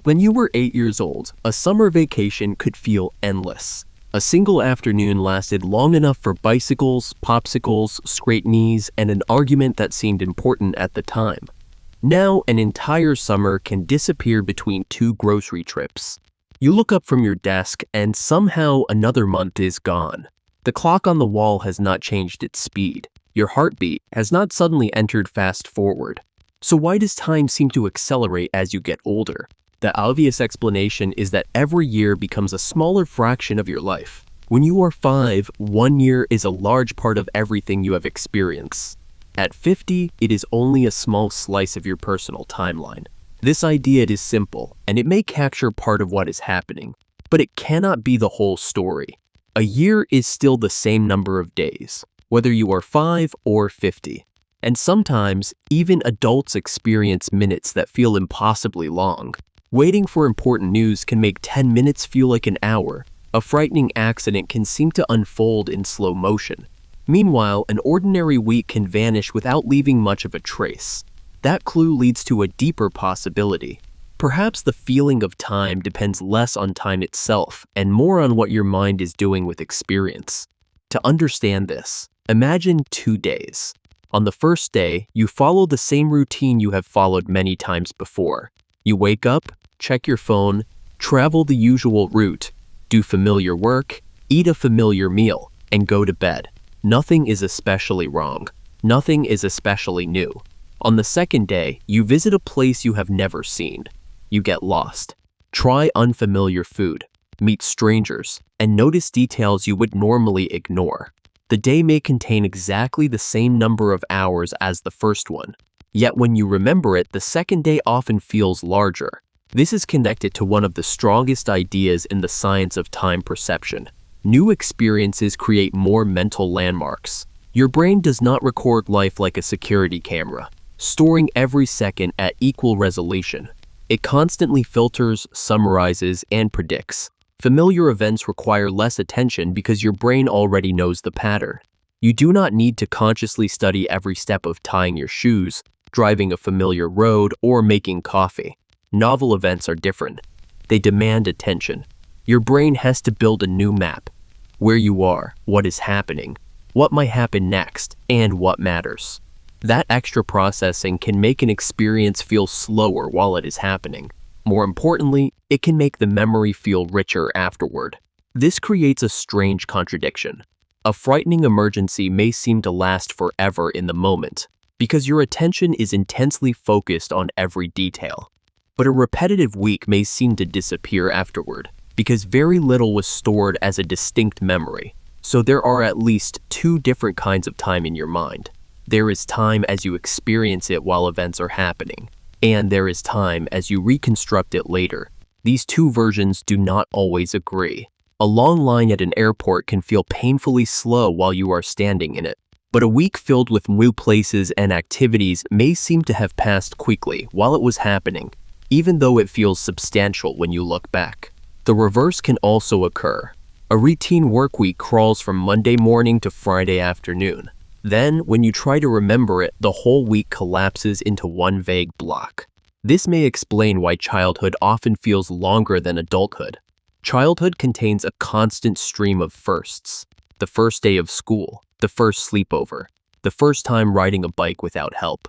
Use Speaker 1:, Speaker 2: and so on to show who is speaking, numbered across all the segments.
Speaker 1: When you were 8 years old, a summer vacation could feel endless. A single afternoon lasted long enough for bicycles, popsicles, scraped knees, and an argument that seemed important at the time. Now, an entire summer can disappear between 2 grocery trips. You look up from your desk and somehow another month is gone. The clock on the wall has not changed its speed. Your heartbeat has not suddenly entered fast forward. So why does time seem to accelerate as you get older? The obvious explanation is that every year becomes a smaller fraction of your life. When you are 5, 1 year is a large part of everything you have experienced. At 50, it is only a small slice of your personal timeline. This idea is simple, and it may capture part of what is happening, but it cannot be the whole story. A year is still the same number of days, whether you are 5 or 50. And sometimes, even adults experience minutes that feel impossibly long. Waiting for important news can make 10 minutes feel like an hour. A frightening accident can seem to unfold in slow motion. Meanwhile, an ordinary week can vanish without leaving much of a trace. That clue leads to a deeper possibility. Perhaps the feeling of time depends less on time itself and more on what your mind is doing with experience. To understand this, imagine 2 days. On the first day, you follow the same routine you have followed many times before. You wake up, check your phone, travel the usual route, do familiar work, eat a familiar meal, and go to bed. Nothing is especially wrong. Nothing is especially new. On the second day, you visit a place you have never seen. You get lost. Try unfamiliar food, meet strangers, and notice details you would normally ignore. The day may contain exactly the same number of hours as the first one. Yet when you remember it, the second day often feels larger. This is connected to one of the strongest ideas in the science of time perception. New experiences create more mental landmarks. Your brain does not record life like a security camera, storing every second at equal resolution. It constantly filters, summarizes, and predicts. Familiar events require less attention because your brain already knows the pattern. You do not need to consciously study every step of tying your shoes, driving a familiar road, or making coffee. Novel events are different. They demand attention. Your brain has to build a new map. Where you are, what is happening, what might happen next, and what matters. That extra processing can make an experience feel slower while it is happening. More importantly, it can make the memory feel richer afterward. This creates a strange contradiction. A frightening emergency may seem to last forever in the moment, because your attention is intensely focused on every detail. But a repetitive week may seem to disappear afterward, because very little was stored as a distinct memory. So there are at least 2 different kinds of time in your mind. There is time as you experience it while events are happening, and there is time as you reconstruct it later. These 2 versions do not always agree. A long line at an airport can feel painfully slow while you are standing in it, but a week filled with new places and activities may seem to have passed quickly while it was happening, even though it feels substantial when you look back. The reverse can also occur. A routine work week crawls from Monday morning to Friday afternoon. Then, when you try to remember it, the whole week collapses into one vague block. This may explain why childhood often feels longer than adulthood. Childhood contains a constant stream of firsts. The first day of school, the first sleepover, the first time riding a bike without help.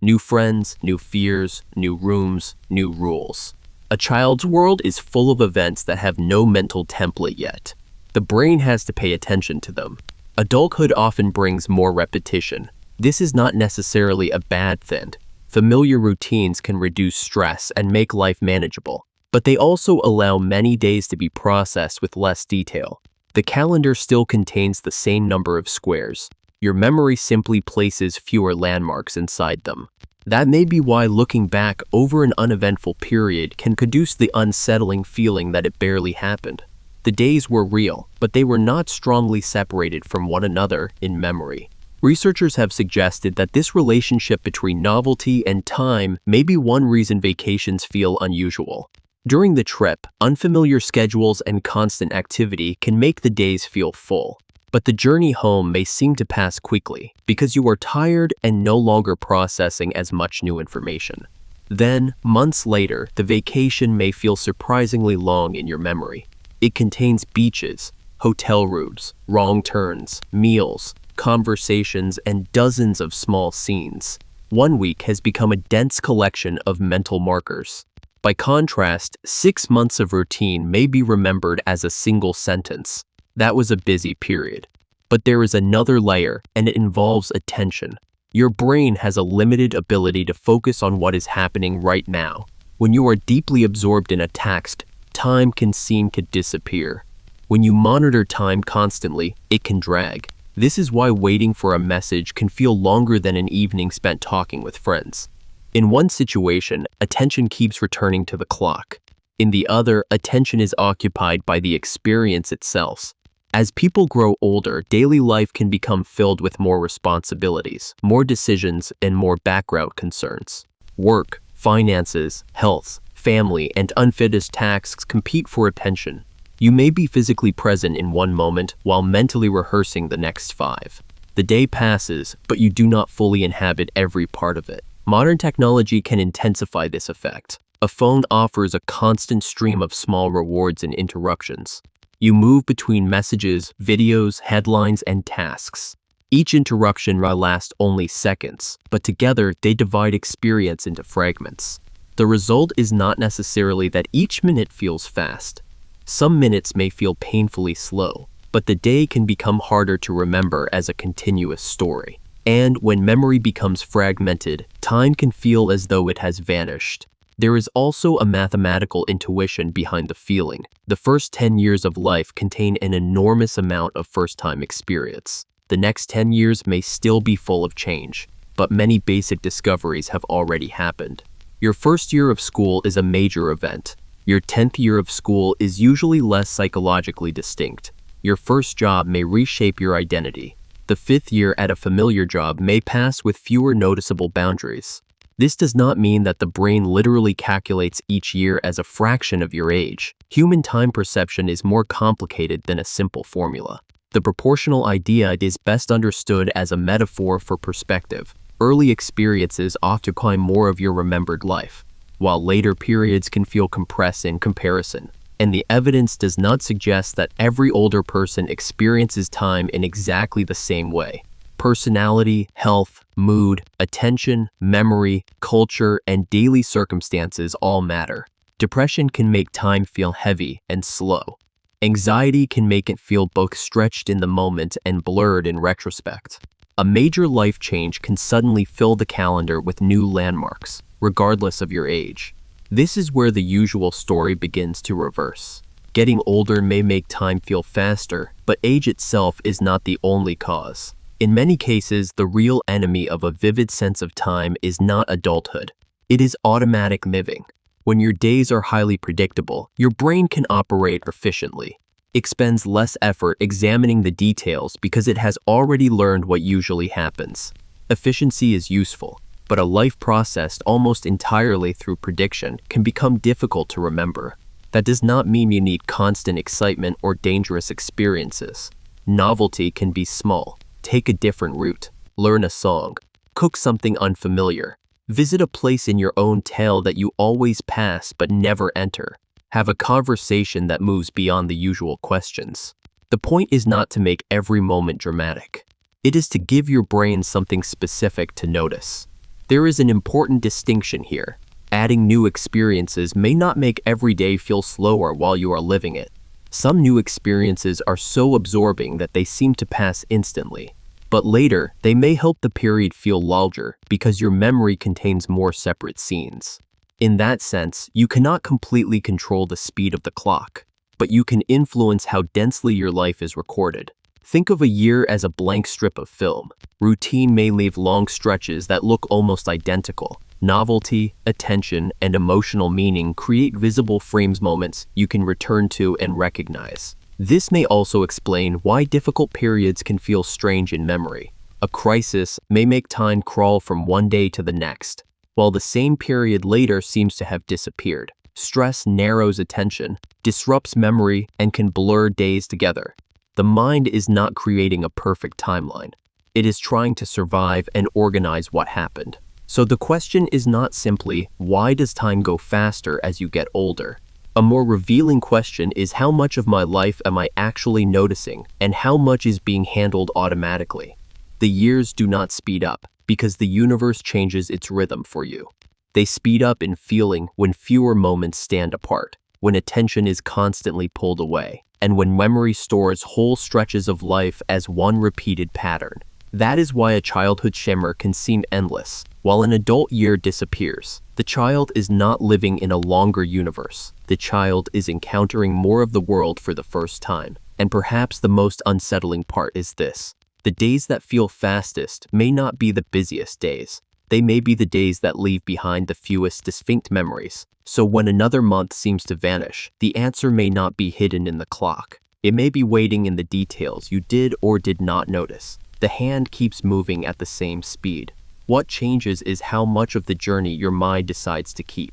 Speaker 1: New friends, new fears, new rooms, new rules. A child's world is full of events that have no mental template yet. The brain has to pay attention to them. Adulthood often brings more repetition. This is not necessarily a bad thing. Familiar routines can reduce stress and make life manageable, but they also allow many days to be processed with less detail. The calendar still contains the same number of squares. Your memory simply places fewer landmarks inside them. That may be why looking back over an uneventful period can produce the unsettling feeling that it barely happened. The days were real, but they were not strongly separated from one another in memory. Researchers have suggested that this relationship between novelty and time may be one reason vacations feel unusual. During the trip, unfamiliar schedules and constant activity can make the days feel full. But the journey home may seem to pass quickly because you are tired and no longer processing as much new information. Then, months later, the vacation may feel surprisingly long in your memory. It contains beaches, hotel rooms, wrong turns, meals, conversations, and dozens of small scenes. 1 week has become a dense collection of mental markers. By contrast, 6 months of routine may be remembered as a single sentence. That was a busy period. But there is another layer, and it involves attention. Your brain has a limited ability to focus on what is happening right now. When you are deeply absorbed in a text, time can seem to disappear. When you monitor time constantly, it can drag. This is why waiting for a message can feel longer than an evening spent talking with friends. In one situation, attention keeps returning to the clock. In the other, attention is occupied by the experience itself. As people grow older, daily life can become filled with more responsibilities, more decisions, and more background concerns. Work, finances, health, family, and unfinished tasks compete for attention. You may be physically present in one moment while mentally rehearsing the next 5. The day passes, but you do not fully inhabit every part of it. Modern technology can intensify this effect. A phone offers a constant stream of small rewards and interruptions. You move between messages, videos, headlines, and tasks. Each interruption may last only seconds, but together they divide experience into fragments. The result is not necessarily that each minute feels fast. Some minutes may feel painfully slow, but the day can become harder to remember as a continuous story. And when memory becomes fragmented, time can feel as though it has vanished. There is also a mathematical intuition behind the feeling. The first 10 years of life contain an enormous amount of first-time experience. The next 10 years may still be full of change, but many basic discoveries have already happened. Your first year of school is a major event. Your 10th year of school is usually less psychologically distinct. Your first job may reshape your identity. The 5th year at a familiar job may pass with fewer noticeable boundaries. This does not mean that the brain literally calculates each year as a fraction of your age. Human time perception is more complicated than a simple formula. The proportional idea is best understood as a metaphor for perspective. Early experiences occupy more of your remembered life, while later periods can feel compressed in comparison. And the evidence does not suggest that every older person experiences time in exactly the same way. Personality, health, mood, attention, memory, culture, and daily circumstances all matter. Depression can make time feel heavy and slow. Anxiety can make it feel both stretched in the moment and blurred in retrospect. A major life change can suddenly fill the calendar with new landmarks, regardless of your age. This is where the usual story begins to reverse. Getting older may make time feel faster, but age itself is not the only cause. In many cases, the real enemy of a vivid sense of time is not adulthood. It is automatic living. When your days are highly predictable, your brain can operate efficiently. It spends less effort examining the details because it has already learned what usually happens. Efficiency is useful, but a life processed almost entirely through prediction can become difficult to remember. That does not mean you need constant excitement or dangerous experiences. Novelty can be small. Take a different route. Learn a song. Cook something unfamiliar. Visit a place in your own tale that you always pass but never enter. Have a conversation that moves beyond the usual questions. The point is not to make every moment dramatic. It is to give your brain something specific to notice. There is an important distinction here. Adding new experiences may not make every day feel slower while you are living it. Some new experiences are so absorbing that they seem to pass instantly. But later, they may help the period feel larger because your memory contains more separate scenes. In that sense, you cannot completely control the speed of the clock, but you can influence how densely your life is recorded. Think of a year as a blank strip of film. Routine may leave long stretches that look almost identical. Novelty, attention, and emotional meaning create visible frames, moments you can return to and recognize. This may also explain why difficult periods can feel strange in memory. A crisis may make time crawl from one day to the next, while the same period later seems to have disappeared. Stress narrows attention, disrupts memory, and can blur days together. The mind is not creating a perfect timeline. It is trying to survive and organize what happened. So the question is not simply, why does time go faster as you get older? A more revealing question is, how much of my life am I actually noticing, and how much is being handled automatically? The years do not speed up, because the universe changes its rhythm for you. They speed up in feeling when fewer moments stand apart, when attention is constantly pulled away, and when memory stores whole stretches of life as one repeated pattern. That is why a childhood shimmer can seem endless, while an adult year disappears. The child is not living in a longer universe. The child is encountering more of the world for the first time. And perhaps the most unsettling part is this: the days that feel fastest may not be the busiest days. They may be the days that leave behind the fewest distinct memories. So when another month seems to vanish, the answer may not be hidden in the clock. It may be waiting in the details you did or did not notice. The hand keeps moving at the same speed. What changes is how much of the journey your mind decides to keep.